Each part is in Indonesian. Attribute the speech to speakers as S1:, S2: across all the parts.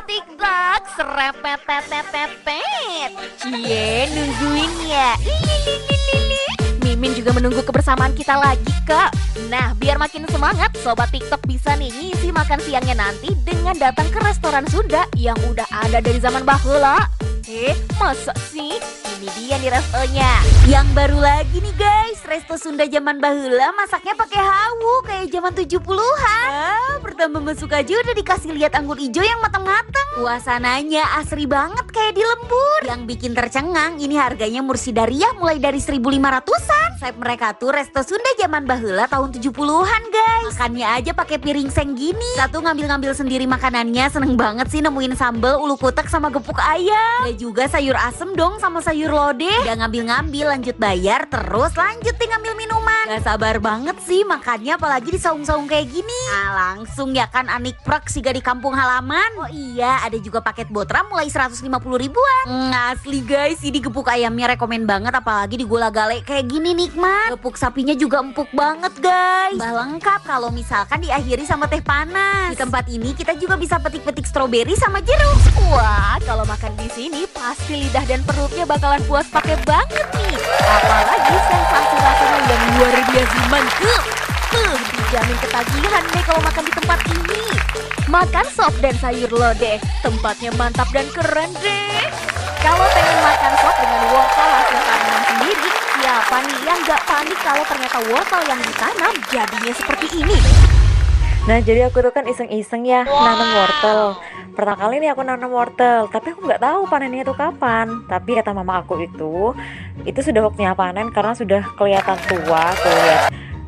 S1: TikTok, serepet-pet-pet-pet. Cie, nungguin ya. Mimin juga menunggu kebersamaan kita lagi, Kak. Nah, biar makin semangat, Sobat TikTok bisa nih ngisi makan siangnya nanti dengan datang ke restoran Sunda yang udah ada dari zaman baheula. Masa sih? Ini dia nih restonya.
S2: Yang baru lagi nih guys, resto Sunda zaman baheula masaknya pakai hawu kayak zaman 70-an. Pertama masuk aja udah dikasih lihat anggur hijau yang matang-matang. Suasananya asri banget kayak di lembur. Yang bikin tercengang ini harganya mursidariah mulai dari 1.500-an. Sep mereka tuh resto Sunda zaman baheula tahun 70-an guys. Makannya aja pakai piring seng gini. Satu ngambil-ngambil sendiri makanannya, seneng banget sih nemuin sambal, ulu kutek sama gepuk ayam. Ada juga sayur asem dong sama sayur lodeh. Udah ngambil-ngambil lanjut bayar, terus lanjut deh ngambil minuman. Gak sabar banget sih makannya apalagi di saung-saung kayak gini. Nah langsung ya kan anik prak siga di kampung halaman. Oh iya ada juga paket botra mulai 150 ribuan. Asli guys ini gepuk ayamnya rekomen banget apalagi di gula gale kayak gini nikmat. Gepuk sapinya juga empuk banget guys. Bah lengkap kalau misalkan diakhiri sama teh panas. Di tempat ini kita juga bisa petik-petik stroberi sama jeruk.
S1: Wah, kalau makan di sini pasti lidah dan perutnya bakalan puas pakai banget nih. Apalagi sensasi rasanya yang luar biasa mantap. Dijamin ketagihan deh kalau makan di tempat ini. Makan sop dan sayur lodeh, tempatnya mantap dan keren deh. Kalau pengen makan sop dengan wortel hasil tanaman sendiri, siapa nih yang gak panik kalau ternyata wortel yang ditanam jadinya seperti ini?
S3: Nah jadi aku tuh kan iseng-iseng ya nanam wortel. Pertama kali nih aku nanam wortel, tapi aku nggak tahu panennya itu kapan. Tapi kata mama aku itu sudah waktunya panen karena sudah kelihatan tua. Tuh lihat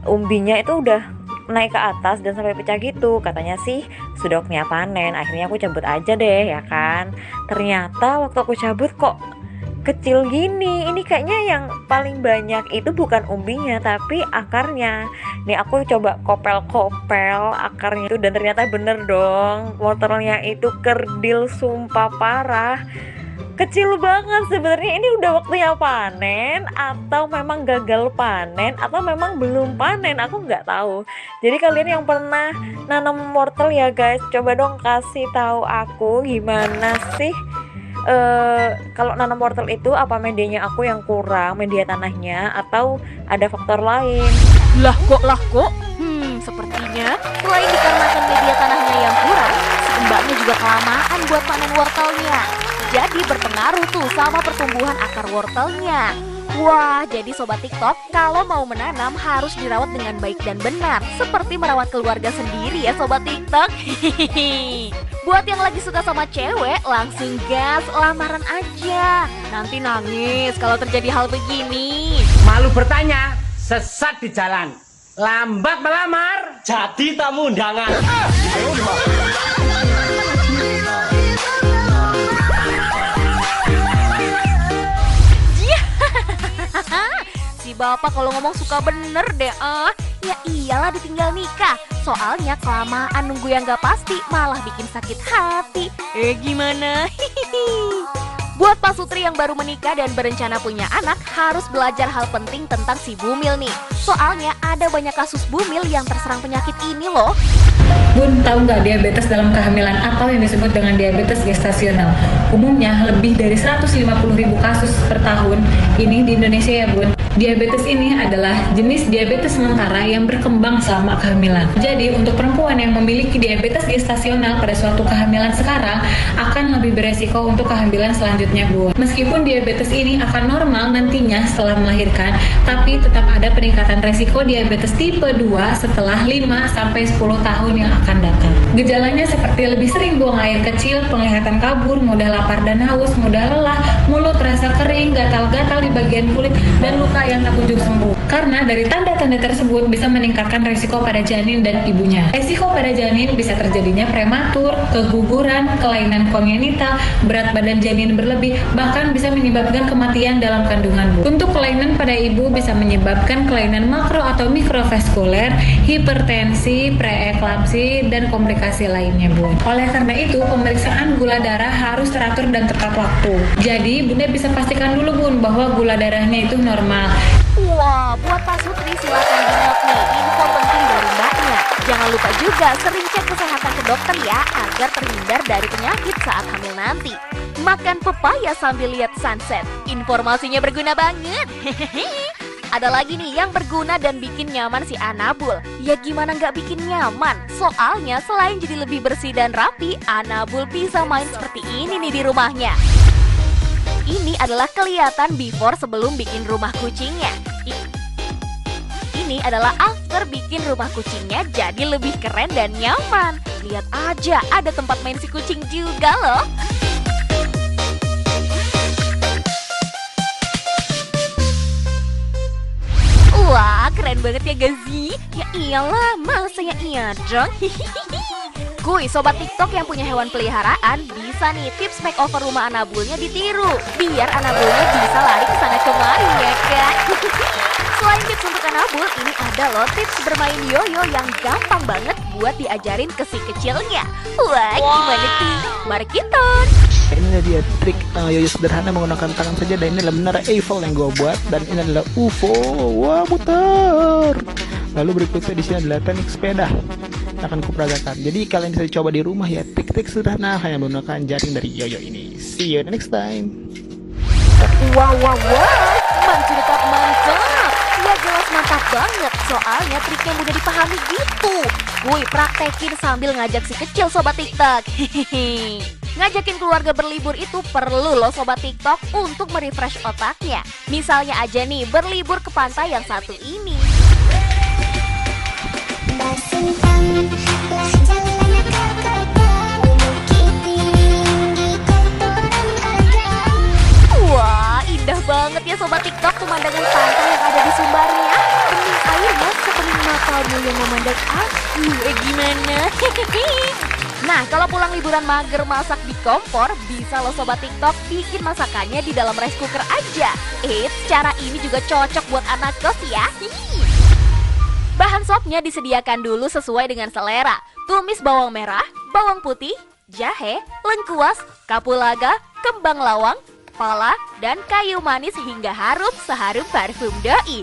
S3: umbinya itu udah naik ke atas dan sampai pecah gitu. Katanya sih sudah waktunya panen. Akhirnya aku cabut aja deh ya kan. Ternyata waktu aku cabut kok kecil gini. Ini kayaknya yang paling banyak itu bukan umbinya tapi akarnya. Nih aku coba kopel-kopel akarnya itu dan ternyata bener dong. Wortelnya itu kerdil sumpah parah. Kecil banget sebenarnya. Ini udah waktunya panen atau memang gagal panen atau memang belum panen, aku nggak tahu. Jadi kalian yang pernah nanam wortel ya guys, coba dong kasih tahu aku gimana sih kalau nanam wortel itu, apa medianya aku yang kurang, media tanahnya, atau ada faktor lain?
S1: Lah kok? Sepertinya selain dikarenakan media tanahnya yang kurang, si mbaknya juga kelamaan buat panen wortelnya. Jadi berpengaruh tuh sama pertumbuhan akar wortelnya. Wah, jadi Sobat TikTok, kalau mau menanam harus dirawat dengan baik dan benar. Seperti merawat keluarga sendiri ya Sobat TikTok. Buat yang lagi suka sama cewek, langsung gas lamaran aja. Nanti nangis kalau terjadi hal begini.
S4: Malu bertanya, sesat di jalan. Lambat melamar, jadi tamu undangan.
S1: Si bapak kalau ngomong suka bener deh. Ya iyalah ditinggal nikah. Soalnya kelamaan nunggu yang gak pasti malah bikin sakit hati. Gimana? Buat Pak Sutri yang baru menikah dan berencana punya anak, harus belajar hal penting tentang si bumil nih. Soalnya ada banyak kasus bumil yang terserang penyakit ini loh.
S5: Bun, tahu nggak diabetes dalam kehamilan atau yang disebut dengan diabetes gestasional? Umumnya lebih dari 150.000 kasus per tahun ini di Indonesia ya Bun. Diabetes ini adalah jenis diabetes sementara yang berkembang selama kehamilan. Jadi untuk perempuan yang memiliki diabetes gestasional pada suatu kehamilan sekarang akan lebih beresiko untuk kehamilan selanjutnya Bun. Meskipun diabetes ini akan normal nantinya setelah melahirkan, tapi tetap ada peningkatan resiko diabetes tipe 2 setelah 5-10 tahun yang akan datang. Gejalanya seperti lebih sering buang air kecil, penglihatan kabur, mudah lapar dan haus, mudah lelah, mulut terasa kering, gatal-gatal di bagian kulit, dan luka yang tak kunjung sembuh. Karena dari tanda-tanda tersebut bisa meningkatkan resiko pada janin dan ibunya. Resiko pada janin bisa terjadinya prematur, keguguran, kelainan kongenital, berat badan janin berlebih, bahkan bisa menyebabkan kematian dalam kandungan. Untuk kelainan pada ibu bisa menyebabkan kelainan makro atau mikrovaskuler, hipertensi, preeklamsi, dan komplikasi lainnya Bun. Oleh karena itu, pemeriksaan gula darah harus teratur dan tepat waktu. Jadi, Bunda bisa pastikan dulu Bun bahwa gula darahnya itu normal.
S1: Wah, buat Pak Sutri silakan di-note nih info penting dari mbaknya. Jangan Jangan lupa juga sering cek kesehatan ke dokter ya, agar terhindar dari penyakit saat hamil nanti. Makan pepaya sambil lihat sunset, informasinya berguna banget. Ada lagi nih yang berguna dan bikin nyaman si Anabul. Ya gimana nggak bikin nyaman? Soalnya selain jadi lebih bersih dan rapi, Anabul bisa main seperti ini nih di rumahnya. Ini adalah kelihatan before sebelum bikin rumah kucingnya. Ini adalah after bikin rumah kucingnya jadi lebih keren dan nyaman. Lihat aja, ada tempat main si kucing juga loh. Wah, keren banget ya gak sih? Ya iyalah, masa ya iya dong. Kuy, sobat TikTok yang punya hewan peliharaan, bisa nih tips makeover rumah Anabulnya ditiru, biar Anabulnya bisa lari ke sana kemari ya kan. Selain tips untuk Anabul, ini ada loh tips bermain yoyo yang gampang banget buat diajarin ke si kecilnya. Wah, gimana tuh? Mari kita.
S6: Ini dia trik yoyo sederhana menggunakan tangan saja, dan ini adalah menara Eiffel yang gue buat, dan ini adalah UFO. Wah, muter. Lalu berikutnya di sini adalah teknik sepeda. Akan kuperagakan. Jadi kalian bisa coba di rumah ya, trik-trik sederhana hanya menggunakan jaring dari yoyo ini. See you next time.
S1: Wow, mantap. Ya jelas mantap banget, soalnya triknya mudah dipahami gitu. Woi, praktekin sambil ngajak si kecil sobat TikTok. Ngajakin keluarga berlibur itu perlu loh sobat TikTok untuk merefresh otaknya. Misalnya aja nih, berlibur ke pantai yang satu ini. Wah, indah banget ya sobat TikTok pemandangan pantai yang ada di Sumbarnya. Bening airnya sepenuh matamu yang memandang aku. Gimana? Nah, kalau pulang liburan mager masak di kompor, bisa loh sobat TikTok bikin masakannya di dalam rice cooker aja. Cara ini juga cocok buat anak kos ya. Bahan sopnya disediakan dulu sesuai dengan selera. Tumis bawang merah, bawang putih, jahe, lengkuas, kapulaga, kembang lawang, pala, dan kayu manis hingga harum seharum parfum doi.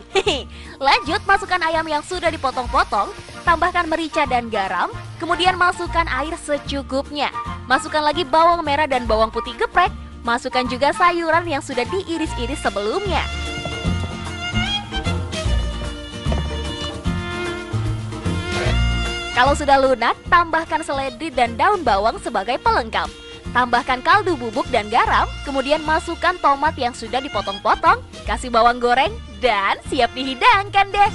S1: Lanjut, masukkan ayam yang sudah dipotong-potong, tambahkan merica dan garam, kemudian masukkan air secukupnya. Masukkan lagi bawang merah dan bawang putih geprek, masukkan juga sayuran yang sudah diiris-iris sebelumnya. Kalau sudah lunak, tambahkan seledri dan daun bawang sebagai pelengkap. Tambahkan kaldu bubuk dan garam, kemudian masukkan tomat yang sudah dipotong-potong, kasih bawang goreng, dan siap dihidangkan deh.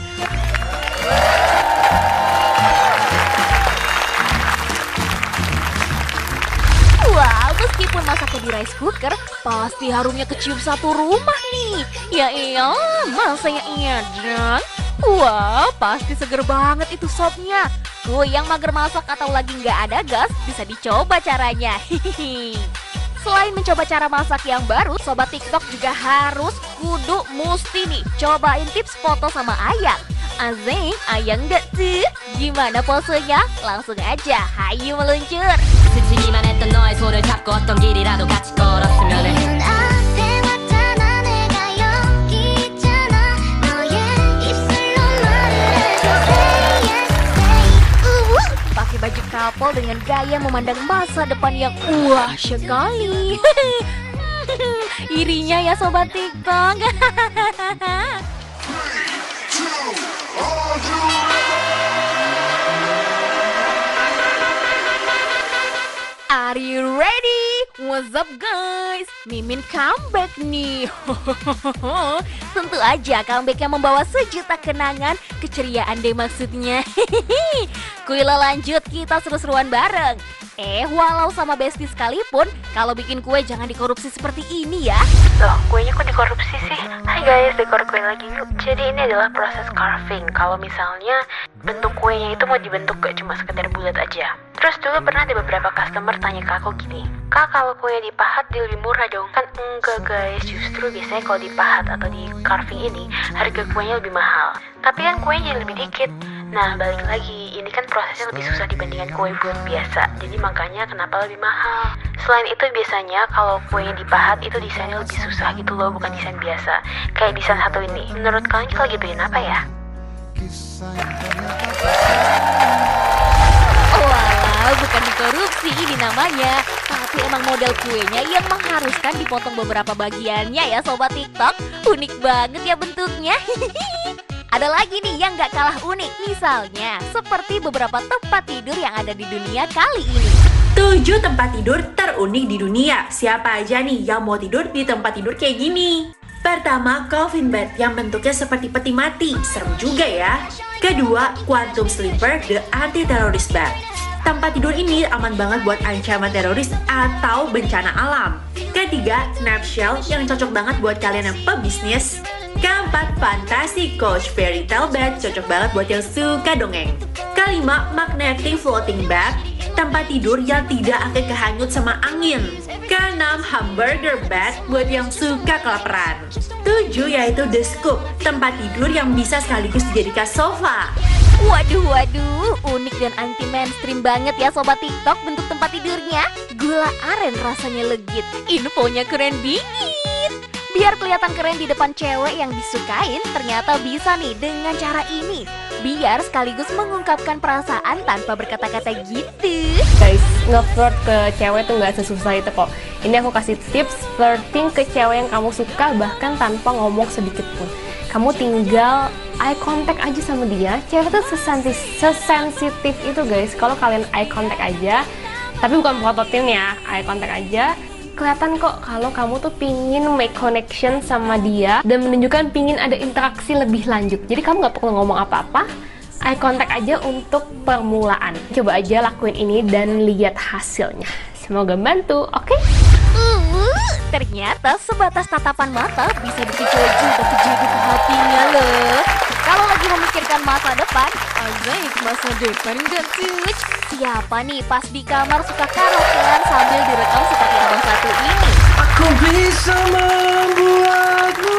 S1: Wow, meskipun masaknya di rice cooker, pasti harumnya kecium satu rumah nih. Ya iya, masa ya iya dong. Wah, pasti seger banget itu sopnya. Yang mager masak atau lagi nggak ada gas, bisa dicoba caranya. Selain mencoba cara masak yang baru, sobat TikTok juga harus mesti nih cobain tips foto sama ayang. Azing, ayang nggak tuh? Gimana posenya? Langsung aja, hayu meluncur.
S7: 스치기만 했던 너의 손을 잡고 어떤 길이라도 같이 걸었으면 해.
S1: Pakai baju couple dengan gaya memandang masa depan yang wah sekali. Irinya ya sobat TikTok. Are you ready? What's up guys? Mimin comeback nih. Tentu aja comebacknya membawa sejuta kenangan, keceriaan deh maksudnya. Kuila lanjut, kita seru-seruan bareng. Walau sama bestie sekalipun, kalau bikin kue jangan dikorupsi seperti ini ya.
S8: Loh, kuenya kok dikorupsi sih? Hai guys, dekor kue lagi yuk. Jadi ini adalah proses carving. Kalau misalnya bentuk kuenya itu mau dibentuk gak cuma sekedar bulat aja. Terus dulu pernah ada beberapa customer tanya ke aku gini, Kak, kalau kuenya dipahat dia lebih murah dong? Kan enggak guys, justru biasanya kalau dipahat atau di carving ini harga kuenya lebih mahal. Tapi kan kuenya jadi lebih dikit. Nah, balik lagi, ini kan prosesnya lebih susah dibandingkan kue bulat biasa. Jadi makanya kenapa lebih mahal. Selain itu biasanya kalau kuenya dipahat itu desainnya lebih susah gitu loh, bukan desain biasa. Kayak desain satu ini. Menurut kalian kita lagi beliin apa ya?
S1: sih ini namanya. Tapi emang model kuenya yang mengharuskan dipotong beberapa bagiannya ya Sobat TikTok. Unik banget ya bentuknya. Ada lagi nih yang gak kalah unik. Misalnya, seperti beberapa tempat tidur yang ada di dunia kali ini.
S9: 7 tempat tidur terunik di dunia. Siapa aja nih yang mau tidur di tempat tidur kayak gini? Pertama, coffin bed yang bentuknya seperti peti mati. Serem juga ya. Kedua, quantum sleeper, the anti-terrorist bed. Tempat tidur ini aman banget buat ancaman teroris atau bencana alam. Ketiga, nap shell yang cocok banget buat kalian yang pebisnis. Keempat, fantastic couch fairy tale bed, cocok banget buat yang suka dongeng. Kelima, magnetic floating bed, tempat tidur yang tidak akan kehanyut sama angin. Keenam, hamburger bed buat yang suka kelaparan. 7 yaitu the scoop, tempat tidur yang bisa sekaligus dijadikan sofa.
S1: Waduh, unik dan anti mainstream banget ya Sobat TikTok bentuk tempat tidurnya. Gula aren rasanya legit, infonya keren bingit. Biar kelihatan keren di depan cewek yang disukain, ternyata bisa nih dengan cara ini. Biar sekaligus mengungkapkan perasaan tanpa berkata-kata gitu.
S10: Guys, nge-flirt ke cewek tuh nggak sesusah itu kok. Ini aku kasih tips flirting ke cewek yang kamu suka bahkan tanpa ngomong sedikit pun. Kamu tinggal eye contact aja sama dia. Cewek tuh sesensitif itu guys. Kalau kalian eye contact aja, tapi bukan pototin ya, eye contact aja, kelihatan kok kalau kamu tuh pingin make connection sama dia dan menunjukkan pingin ada interaksi lebih lanjut. Jadi kamu nggak perlu ngomong apa-apa, eye contact aja untuk permulaan. Coba aja lakuin ini dan lihat hasilnya. Semoga bantu, oke?
S1: Ternyata sebatas tatapan mata bisa bikin cewek juga terjadi ke hatinya loh. Kalau lagi memikirkan masa depan, ajaib masa depan gak tuh? Siapa nih pas di kamar suka karaokean sambil direkam seperti abang satu ini?
S11: Aku bisa membuatmu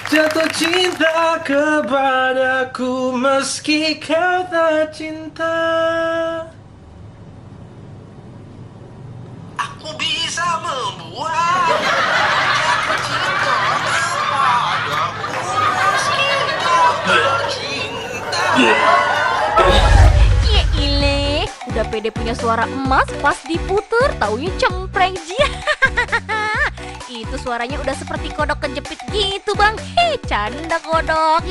S11: jatuh cinta kepadaku meski kau tak cinta. Aku bisa membuat jatuh cinta kepadaku meski kau tak cinta.
S1: Ya ile, udah pede punya suara emas pas diputer, taunya cempreng jia. Itu suaranya udah seperti kodok kejepit gitu bang. Canda kodok.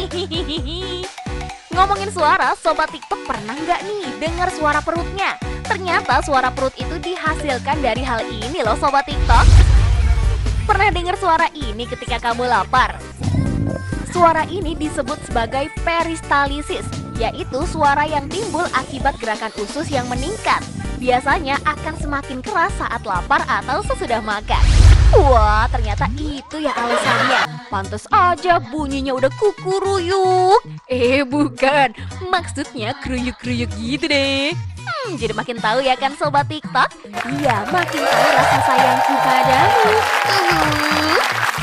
S1: Ngomongin suara, Sobat TikTok pernah nggak nih dengar suara perutnya? Ternyata suara perut itu dihasilkan dari hal ini loh Sobat TikTok. Pernah dengar suara ini ketika kamu lapar? Suara ini disebut sebagai peristalisis, yaitu suara yang timbul akibat gerakan usus yang meningkat. Biasanya akan semakin keras saat lapar atau sesudah makan. Wah, ternyata itu ya alasannya. Pantes aja bunyinya udah kukuruyuk. Bukan, maksudnya keruyuk-keruyuk gitu deh. Jadi makin tahu ya kan Sobat TikTok? Iya, makin tahu rasa sayangku padamu.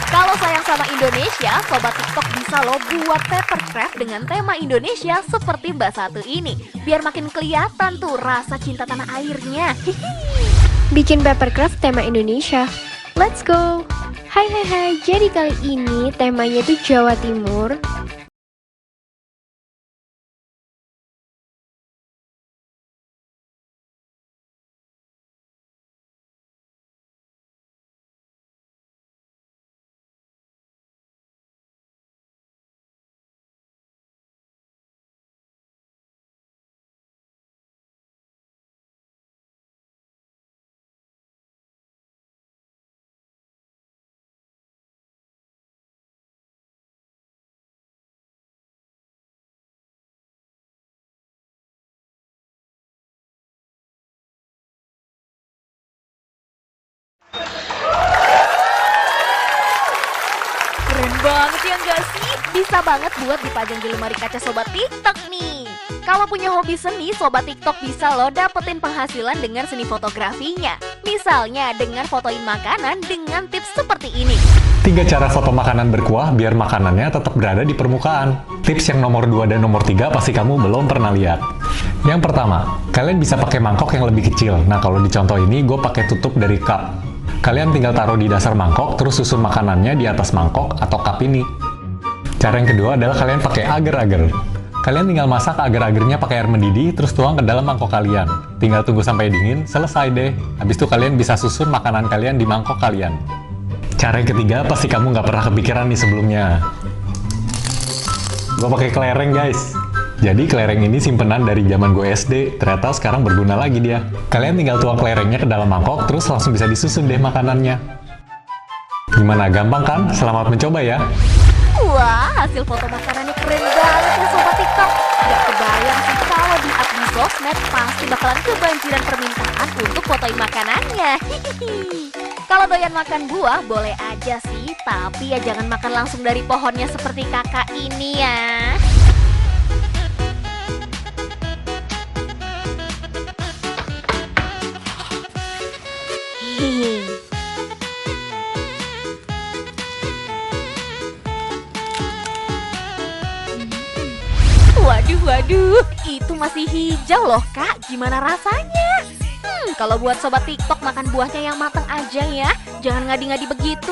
S1: Kalau sayang sama Indonesia, Sobat TikTok bisa loh buat papercraft dengan tema Indonesia seperti Mbak Satu ini. Biar makin kelihatan tuh rasa cinta tanah airnya.
S12: Bikin papercraft tema Indonesia. Let's go! Hai, jadi kali ini temanya tuh Jawa Timur.
S1: Keren banget ya nggak sih? Bisa banget buat dipajang di lemari kaca Sobat TikTok nih. Kalau punya hobi seni, Sobat TikTok bisa loh dapetin penghasilan dengan seni fotografinya. Misalnya dengan fotoin makanan dengan tips seperti ini.
S13: 3 cara foto makanan berkuah biar makanannya tetap berada di permukaan. Tips yang nomor 2 dan nomor 3 pasti kamu belum pernah lihat. Yang pertama, kalian bisa pakai mangkok yang lebih kecil. Nah, kalau di contoh ini gue pakai tutup dari cup. Kalian tinggal taruh di dasar mangkok, terus susun makanannya di atas mangkok atau cup ini. Cara yang kedua adalah kalian pakai agar-agar. Kalian tinggal masak agar-agarnya pakai air mendidih, terus tuang ke dalam mangkok kalian. tinggal tunggu sampai dingin, selesai deh. Habis itu kalian bisa susun makanan kalian di mangkok kalian. Cara yang ketiga pasti kamu nggak pernah kepikiran nih sebelumnya. Gue pakai kelereng guys. Jadi kelereng ini simpenan dari zaman gue SD, ternyata sekarang berguna lagi dia. Kalian tinggal tuang kelerengnya ke dalam mangkok, terus langsung bisa disusun deh makanannya. Gimana, gampang kan? Selamat mencoba ya.
S1: Wah, hasil foto makanannya keren banget ya Sobat TikTok. Gak kebayang sih kalau di-up di sosmed pasti bakalan kebanjiran permintaan untuk fotoin makanannya. Kalau doyan makan buah boleh aja sih, tapi ya jangan makan langsung dari pohonnya seperti kakak ini ya. Waduh, itu masih hijau loh kak, gimana rasanya? Kalau buat Sobat TikTok makan buahnya yang matang aja ya, jangan ngadi-ngadi begitu.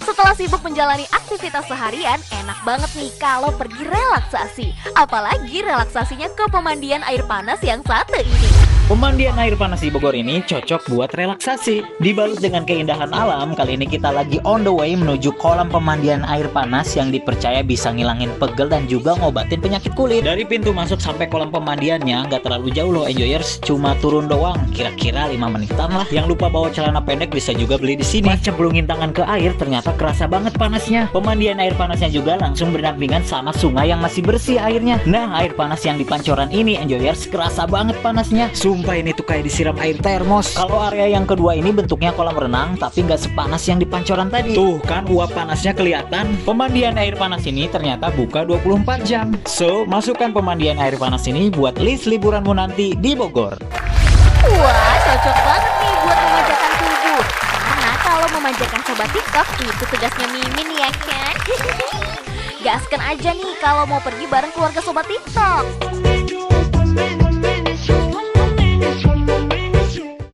S1: Setelah sibuk menjalani aktivitas seharian, enak banget nih kalau pergi relaksasi. Apalagi relaksasinya ke pemandian air panas yang satu ini.
S14: Pemandian air panas di Bogor ini cocok buat relaksasi. Dibalut dengan keindahan alam, kali ini kita lagi on the way menuju kolam pemandian air panas yang dipercaya bisa ngilangin pegel dan juga ngobatin penyakit kulit. Dari pintu masuk sampai kolam pemandiannya nggak terlalu jauh loh enjoyers, cuma turun doang, kira-kira 5 menitan lah. Yang lupa bawa celana pendek bisa juga beli di sini. Pas cemplungin tangan ke air ternyata kerasa banget panasnya. Pemandian air panasnya juga langsung berdampingan sama sungai yang masih bersih airnya. Nah, air panas yang di Pancoran ini enjoyers kerasa banget panasnya. Sumpah ini tuh kayak disiram air termos. Kalau area yang kedua ini bentuknya kolam renang tapi nggak sepanas yang di Pancoran tadi. Tuh kan uap panasnya kelihatan. Pemandian air panas ini ternyata buka 24 jam. So, masukkan pemandian air panas ini buat list liburanmu nanti di Bogor.
S1: Wah, cocok banget nih buat memanjakan tubuh. Karena kalau memanjakan Sobat TikTok itu tugasnya Mimin ya kan? Gaskan aja nih kalau mau pergi bareng keluarga Sobat TikTok.